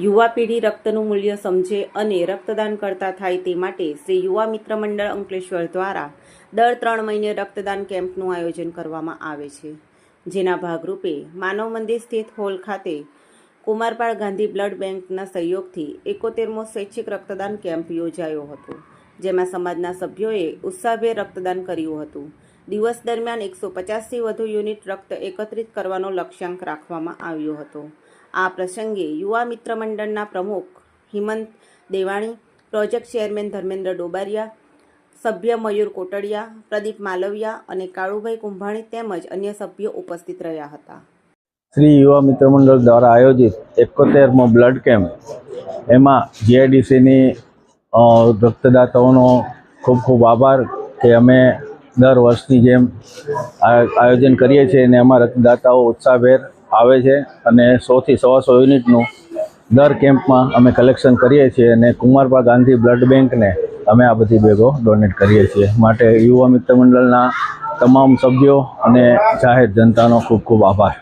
યુવા પેઢી રક્તનું મૂલ્ય સમજે અને રક્તદાન કરતા થાય તે માટે શ્રી યુવા મિત્ર મંડળ અંકલેશ્વર દ્વારા દર 3 મહિને રક્તદાન કેમ્પનું આયોજન કરવામાં આવે છે, જેના ભાગરૂપે માનવ મંદિર સ્થિત હોલ ખાતે કુમારપાળ ગાંધી બ્લડ બેંકના સહયોગથી 71મો સ્વૈચ્છિક રક્તદાન કેમ્પ યોજાયો હતો, જેમાં સમાજના સભ્યોએ ઉત્સાહભેર રક્તદાન કર્યું હતું. દિવસ દરમિયાન 150થી વધુ યુનિટ રક્ત એકત્રિત કરવાનો લક્ષ્યાંક રાખવામાં આવ્યો હતો. આ પ્રસંગે યુવા મિત્ર મંડળના પ્રમુખ હિમંત દેવાણી, પ્રોજેક્ટ ચેરમેન ધર્મેન્દ્ર ડોબારિયા, સભ્ય મયુર કોટડિયા, પ્રદીપ માલવિયા અને કાળુભાઈ કુંભાણી તેમજ અન્ય સભ્યો ઉપસ્થિત રહ્યા હતા. શ્રી યુવા મિત્ર મંડળ દ્વારા આયોજિત 71મો બ્લડ કેમ્પ, એમાં જીઆઈડીસીની રક્તદાતાઓનો ખૂબ ખૂબ આભાર કે અમે દર વર્ષની જેમ આયોજન કરીએ છીએ અને એમાં રક્તદાતાઓ ઉત્સાહભેર આવે છે અને 100થી 125 યુનિટનું દર કેમ્પમાં અમે કલેક્શન કરીએ છીએ અને કુમારપાળ ગાંધી બ્લડ બેંકને અમે આ બધી બેગો ડોનેટ કરીએ છીએ. માટે યુવા મિત્ર મંડળના તમામ સભ્યો અને જાહેર જનતાનો ખૂબ ખૂબ આભાર.